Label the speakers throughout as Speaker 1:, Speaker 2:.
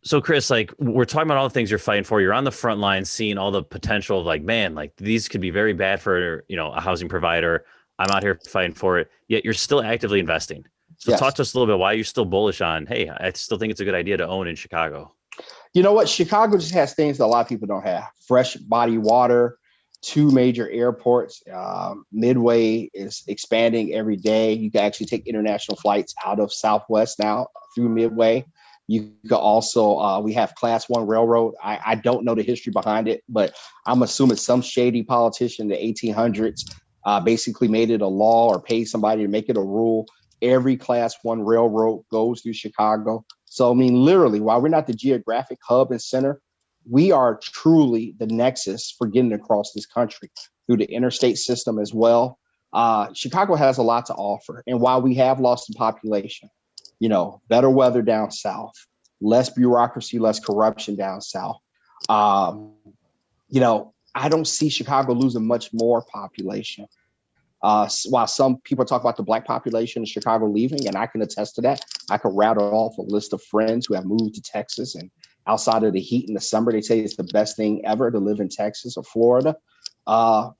Speaker 1: So Chris, like we're talking about all the things you're fighting for. You're on the front line, seeing all the potential of like, man, like these could be very bad for, a housing provider. I'm out here fighting for it. Yet you're still actively investing. So talk
Speaker 2: Yes.
Speaker 1: to us a little bit why you're still bullish on, hey, I still think it's a good idea to own in Chicago.
Speaker 2: You know what? Chicago just has things that a lot of people don't have. Fresh body water, two major airports. Midway is expanding every day. You can actually take international flights out of Southwest now through Midway. You can also, we have Class 1 railroad. I don't know the history behind it, but I'm assuming some shady politician in the 1800s basically made it a law or paid somebody to make it a rule. Every Class 1 railroad goes through Chicago. So, I mean, literally, while we're not the geographic hub and center, we are truly the nexus for getting across this country through the interstate system as well. Chicago has a lot to offer. And while we have lost in population, better weather down south, less bureaucracy, less corruption down south. I don't see Chicago losing much more population. While some people talk about the Black population in Chicago leaving, and I can attest to that. I could rattle off a list of friends who have moved to Texas, and outside of the heat in the summer, they say it's the best thing ever to live in Texas or Florida.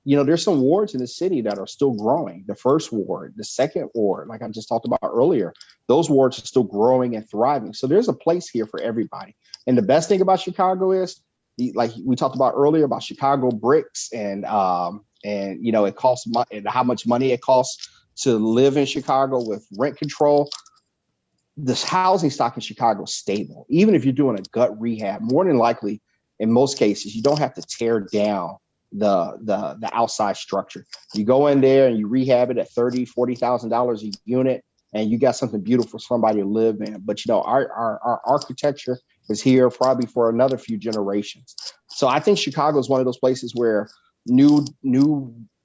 Speaker 2: There's some wards in the city that are still growing. The first ward, the second ward, like I just talked about earlier, those wards are still growing and thriving. So there's a place here for everybody. And the best thing about Chicago is, like we talked about earlier about Chicago bricks and it costs and how much money it costs to live in Chicago with rent control. This housing stock in Chicago is stable. Even if you're doing a gut rehab, more than likely, in most cases, you don't have to tear down the outside structure. You go in there and you rehab it at $30,000-$40,000 a unit, and you got something beautiful for somebody to live in. But our architecture is here probably for another few generations. So I think Chicago is one of those places where new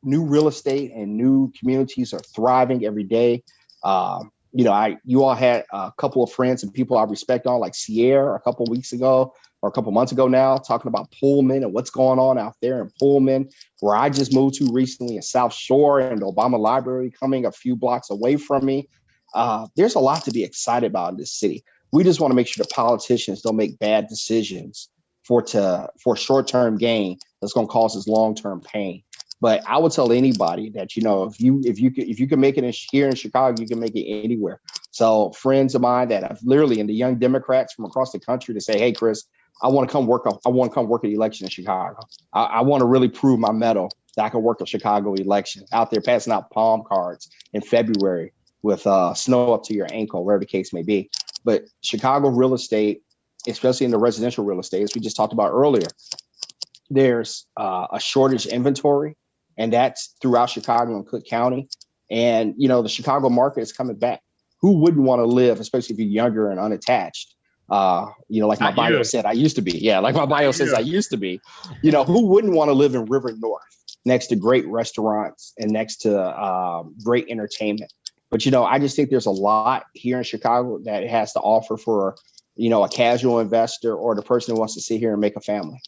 Speaker 2: real estate and new communities are thriving every day. You all had a couple of friends and people I respect on, like Sierra, a couple of weeks ago or a couple of months ago now, talking about Pullman and what's going on out there in Pullman, where I just moved to recently in South Shore, and the Obama Library coming a few blocks away from me. There's a lot to be excited about in this city. We just want to make sure the politicians don't make bad decisions for short-term gain that's going to cause us long-term pain. But I would tell anybody that, if you can make it here in Chicago, you can make it anywhere. So friends of mine that have literally, and the young Democrats from across the country, to say, hey, Chris, I want to come work an election in Chicago. I want to really prove my mettle that I can work a Chicago election, out there passing out palm cards in February with snow up to your ankle, wherever the case may be. But Chicago real estate, especially in the residential real estate, as we just talked about earlier, there's a shortage inventory, and that's throughout Chicago and Cook County. And, the Chicago market is coming back. Who wouldn't want to live, especially if you're younger and unattached? Like my bio said, I used to be. Yeah, like my bio says, I used to be. Who wouldn't want to live in River North next to great restaurants and next to great entertainment? But, I just think there's a lot here in Chicago that it has to offer for, a casual investor or the person who wants to sit here and make a family.